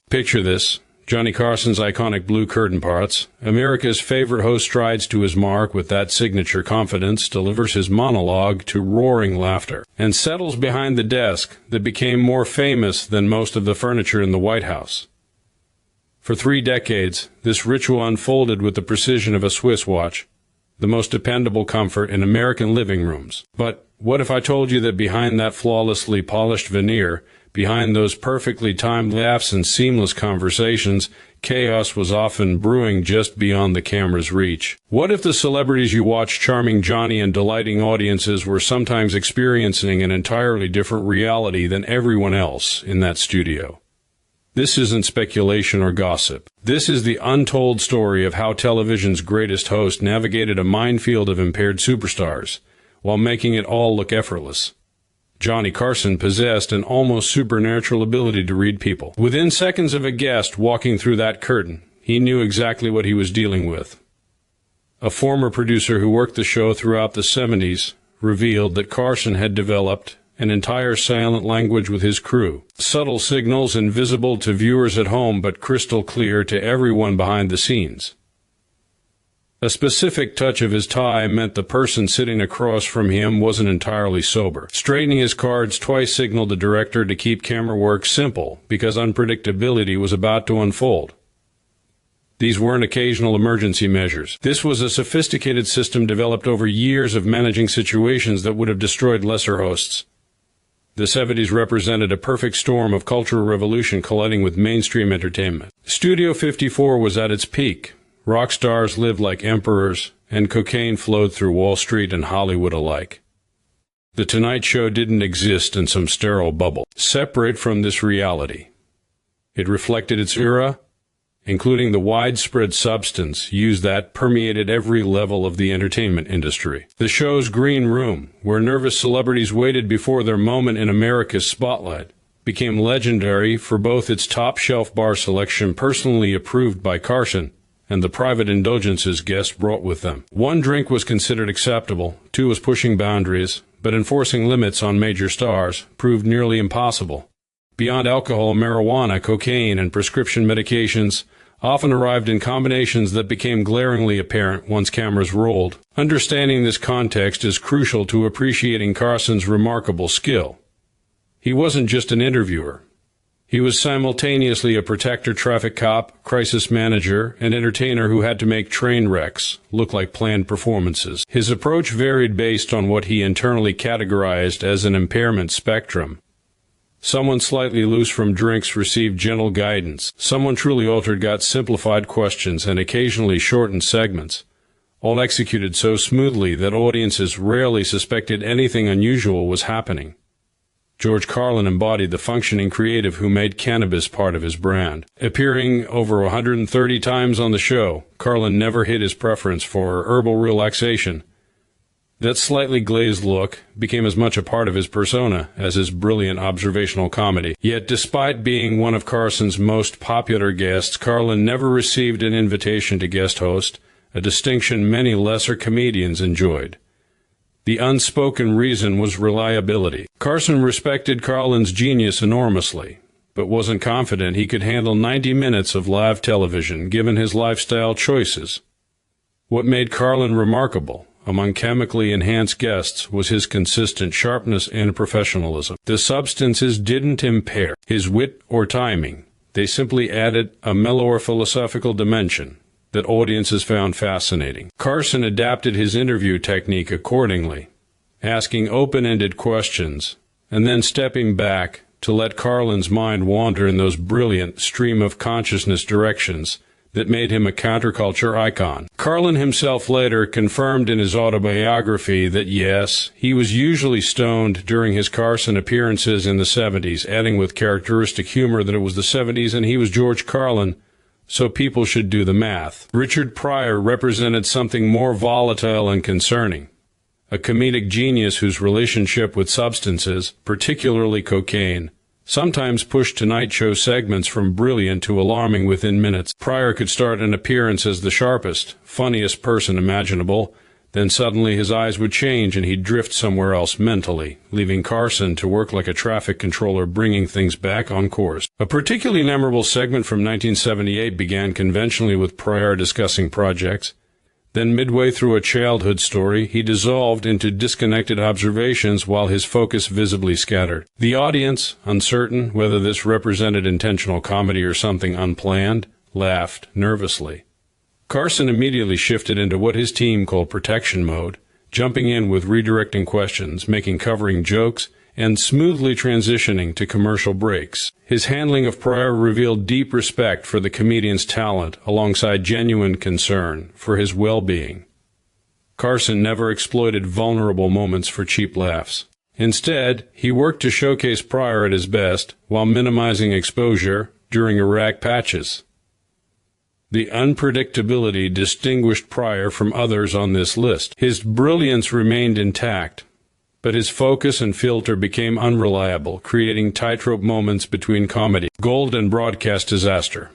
Picture this. Johnny Carson's iconic blue curtain parts. America's favorite host strides to his mark with that signature confidence, delivers his monologue to roaring laughter, and settles behind the desk that became more famous than most of the furniture in the White House. For 3 decades, this ritual unfolded with the precision of a Swiss watch, the most dependable comfort in American living rooms. But what if I told you that behind that flawlessly polished veneer, behind those perfectly timed laughs and seamless conversations, chaos was often brewing just beyond the camera's reach? What if the celebrities you watch charming Johnny and delighting audiences were sometimes experiencing an entirely different reality than everyone else in that studio? This isn't speculation or gossip. This is the untold story of how television's greatest host navigated a minefield of impaired superstars while making it all look effortless. Johnny Carson possessed an almost supernatural ability to read people. Within seconds of a guest walking through that curtain, he knew exactly what he was dealing with. A former producer who worked the show throughout the 70s revealed that Carson had developed an entire silent language with his crew. Subtle signals invisible to viewers at home but crystal clear to everyone behind the scenes. A specific touch of his tie meant the person sitting across from him wasn't entirely sober. Straightening his cards twice signaled the director to keep camera work simple because unpredictability was about to unfold. These weren't occasional emergency measures. This was a sophisticated system developed over years of managing situations that would have destroyed lesser hosts. The 70s represented a perfect storm of cultural revolution colliding with mainstream entertainment. Studio 54 was at its peak. Rock stars lived like emperors, and cocaine flowed through Wall Street and Hollywood alike. The Tonight Show didn't exist in some sterile bubble, separate from this reality. It reflected its era, including the widespread substance use that permeated every level of the entertainment industry. The show's green room, where nervous celebrities waited before their moment in America's spotlight, became legendary for both its top-shelf bar selection personally approved by Carson and the private indulgences guests brought with them. 1 drink was considered acceptable, 2 was pushing boundaries, but enforcing limits on major stars proved nearly impossible. Beyond alcohol, marijuana, cocaine, and prescription medications often arrived in combinations that became glaringly apparent once cameras rolled. Understanding this context is crucial to appreciating Carson's remarkable skill. He wasn't just an interviewer. He was simultaneously a protector, traffic cop, crisis manager, and entertainer who had to make train wrecks look like planned performances. His approach varied based on what he internally categorized as an impairment spectrum. Someone slightly loose from drinks received gentle guidance. Someone truly altered got simplified questions and occasionally shortened segments, all executed so smoothly that audiences rarely suspected anything unusual was happening. George Carlin embodied the functioning creative who made cannabis part of his brand. Appearing over 130 times on the show, Carlin never hid his preference for herbal relaxation. That slightly glazed look became as much a part of his persona as his brilliant observational comedy. Yet despite being one of Carson's most popular guests, Carlin never received an invitation to guest host, a distinction many lesser comedians enjoyed. The unspoken reason was reliability. Carson respected Carlin's genius enormously, but wasn't confident he could handle 90 minutes of live television given his lifestyle choices. What made Carlin remarkable among chemically enhanced guests was his consistent sharpness and professionalism. The substances didn't impair his wit or timing. They simply added a mellower philosophical dimension that audiences found fascinating. Carson adapted his interview technique accordingly, asking open-ended questions and then stepping back to let Carlin's mind wander in those brilliant stream-of-consciousness directions that made him a counterculture icon. Carlin himself later confirmed in his autobiography that yes, he was usually stoned during his Carson appearances in the 70s, adding with characteristic humor that it was the 70s and he was George Carlin, so people should do the math. Richard Pryor represented something more volatile and concerning, a comedic genius whose relationship with substances, particularly cocaine, sometimes pushed Tonight Show segments from brilliant to alarming within minutes. Pryor could start an appearance as the sharpest, funniest person imaginable, Then suddenly his eyes would change and he'd drift somewhere else mentally, leaving Carson to work like a traffic controller, bringing things back on course. A particularly memorable segment from 1978 began conventionally with Pryor discussing projects. Then midway through a childhood story, he dissolved into disconnected observations while his focus visibly scattered. The audience, uncertain whether this represented intentional comedy or something unplanned, laughed nervously. Carson immediately shifted into what his team called protection mode, jumping in with redirecting questions, making covering jokes, and smoothly transitioning to commercial breaks. His handling of Pryor revealed deep respect for the comedian's talent alongside genuine concern for his well-being. Carson never exploited vulnerable moments for cheap laughs. Instead, he worked to showcase Pryor at his best while minimizing exposure during erratic patches. The unpredictability distinguished Pryor from others on this list. His brilliance remained intact, but his focus and filter became unreliable, creating tightrope moments between comedy, gold, and broadcast disaster.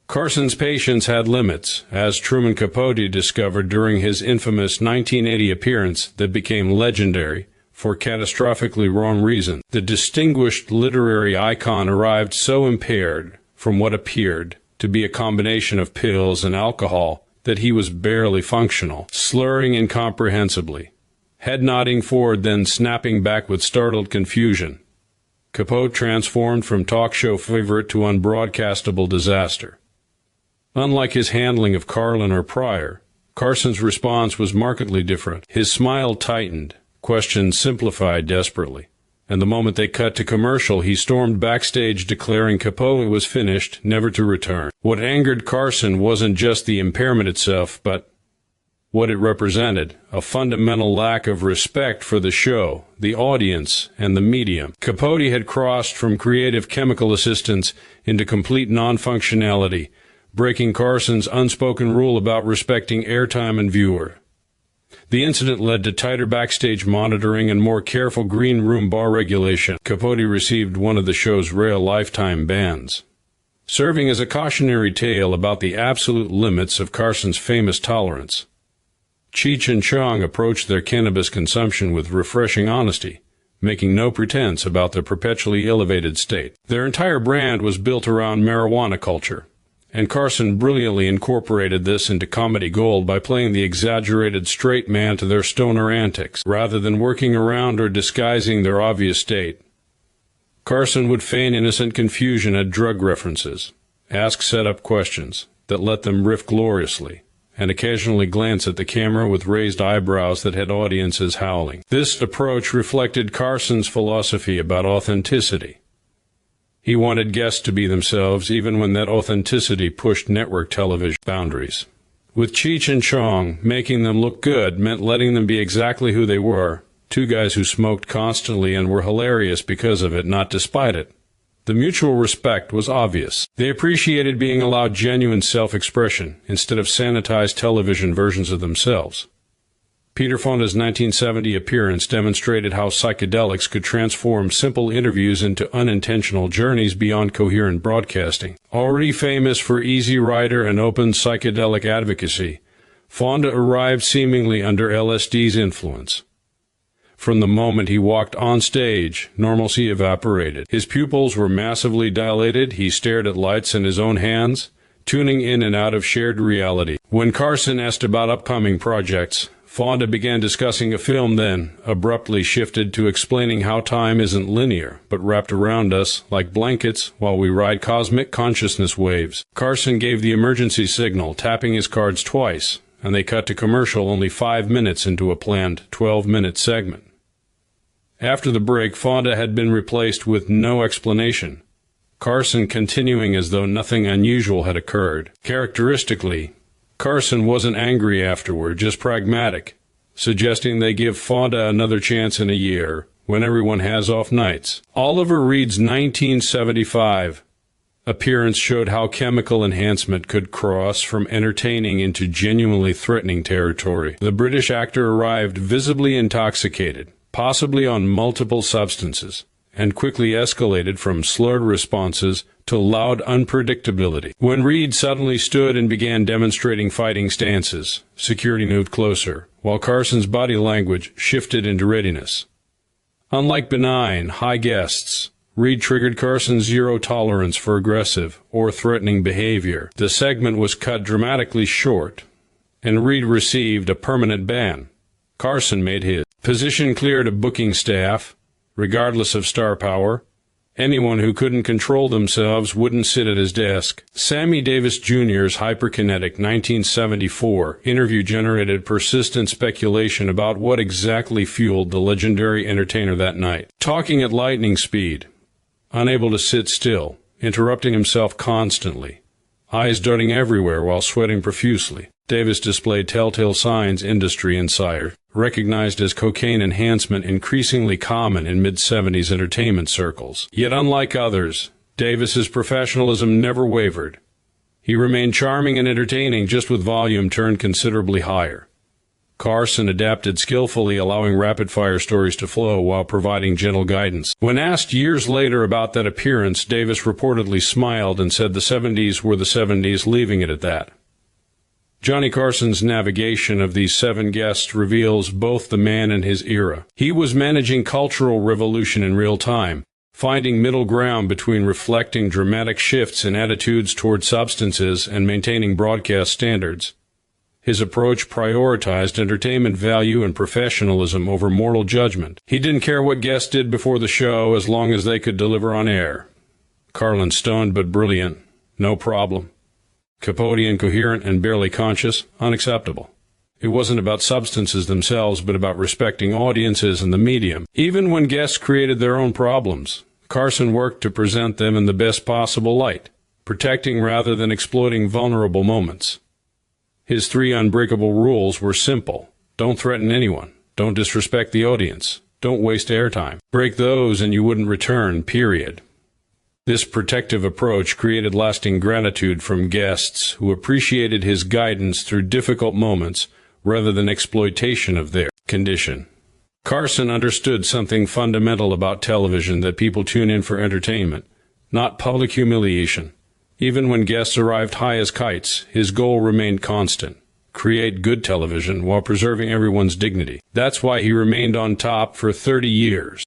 Carson's patience had limits, as Truman Capote discovered during his infamous 1980 appearance that became legendary for catastrophically wrong reasons. The distinguished literary icon arrived so impaired from what appeared to be a combination of pills and alcohol that he was barely functional, slurring incomprehensibly, head nodding forward, then snapping back with startled confusion. Capote transformed from talk show favorite to unbroadcastable disaster. Unlike his handling of Carlin or Pryor, Carson's response was markedly different. His smile tightened, questions simplified desperately, and the moment they cut to commercial, he stormed backstage declaring Capote was finished, never to return. What angered Carson wasn't just the impairment itself, but what it represented, a fundamental lack of respect for the show, the audience, and the medium. Capote had crossed from creative chemical assistance into complete non-functionality, breaking Carson's unspoken rule about respecting airtime and viewer. The incident led to tighter backstage monitoring and more careful green room bar regulation. Capote received one of the show's rare lifetime bans, serving as a cautionary tale about the absolute limits of Carson's famous tolerance. Cheech and Chong approached their cannabis consumption with refreshing honesty, making no pretense about their perpetually elevated state. Their entire brand was built around marijuana culture, and Carson brilliantly incorporated this into comedy gold by playing the exaggerated straight man to their stoner antics, rather than working around or disguising their obvious state. Carson would feign innocent confusion at drug references, ask set-up questions that let them riff gloriously, and occasionally glance at the camera with raised eyebrows that had audiences howling. This approach reflected Carson's philosophy about authenticity. He wanted guests to be themselves, even when that authenticity pushed network television boundaries. With Cheech and Chong, making them look good meant letting them be exactly who they were, two guys who smoked constantly and were hilarious because of it, not despite it. The mutual respect was obvious. They appreciated being allowed genuine self-expression instead of sanitized television versions of themselves. Peter Fonda's 1970 appearance demonstrated how psychedelics could transform simple interviews into unintentional journeys beyond coherent broadcasting. Already famous for Easy Rider and open psychedelic advocacy, Fonda arrived seemingly under LSD's influence. From the moment he walked on stage, normalcy evaporated. His pupils were massively dilated. He stared at lights in his own hands, tuning in and out of shared reality. When Carson asked about upcoming projects, Fonda began discussing a film, then abruptly shifted to explaining how time isn't linear, but wrapped around us like blankets while we ride cosmic consciousness waves. Carson gave the emergency signal, tapping his cards twice, and they cut to commercial only 5 minutes into a planned 12-minute segment. After the break, Fonda had been replaced with no explanation, Carson continuing as though nothing unusual had occurred. Characteristically, Carson wasn't angry afterward, just pragmatic, suggesting they give Fonda another chance in a year, when everyone has off nights. Oliver Reed's 1975 appearance showed how chemical enhancement could cross from entertaining into genuinely threatening territory. The British actor arrived visibly intoxicated, possibly on multiple substances, and quickly escalated from slurred responses to loud unpredictability. When Reed suddenly stood and began demonstrating fighting stances, security moved closer, while Carson's body language shifted into readiness. Unlike benign, high guests, Reed triggered Carson's zero tolerance for aggressive or threatening behavior. The segment was cut dramatically short, and Reed received a permanent ban. Carson made his position clear to booking staff. Regardless of star power, anyone who couldn't control themselves wouldn't sit at his desk. Sammy Davis Jr.'s hyperkinetic 1974 interview generated persistent speculation about what exactly fueled the legendary entertainer that night. Talking at lightning speed, unable to sit still, interrupting himself constantly, eyes darting everywhere while sweating profusely. Davis displayed telltale signs industry insider recognized as cocaine enhancement increasingly common in mid-70s entertainment circles. Yet unlike others, Davis's professionalism never wavered. He remained charming and entertaining, just with volume turned considerably higher. Carson adapted skillfully, allowing rapid-fire stories to flow while providing gentle guidance. When asked years later about that appearance, Davis reportedly smiled and said the 70s were the 70s, leaving it at that. Johnny Carson's navigation of these 7 guests reveals both the man and his era. He was managing cultural revolution in real time, finding middle ground between reflecting dramatic shifts in attitudes toward substances and maintaining broadcast standards. His approach prioritized entertainment value and professionalism over moral judgment. He didn't care what guests did before the show as long as they could deliver on air. Carlin stoned but brilliant, no problem. Capote incoherent and barely conscious, unacceptable. It wasn't about substances themselves, but about respecting audiences and the medium. Even when guests created their own problems, Carson worked to present them in the best possible light, protecting rather than exploiting vulnerable moments. His 3 unbreakable rules were simple. Don't threaten anyone. Don't disrespect the audience. Don't waste airtime. Break those and you wouldn't return, period. This protective approach created lasting gratitude from guests who appreciated his guidance through difficult moments rather than exploitation of their condition. Carson understood something fundamental about television, that people tune in for entertainment, not public humiliation. Even when guests arrived high as kites, his goal remained constant: create good television while preserving everyone's dignity. That's why he remained on top for 30 years.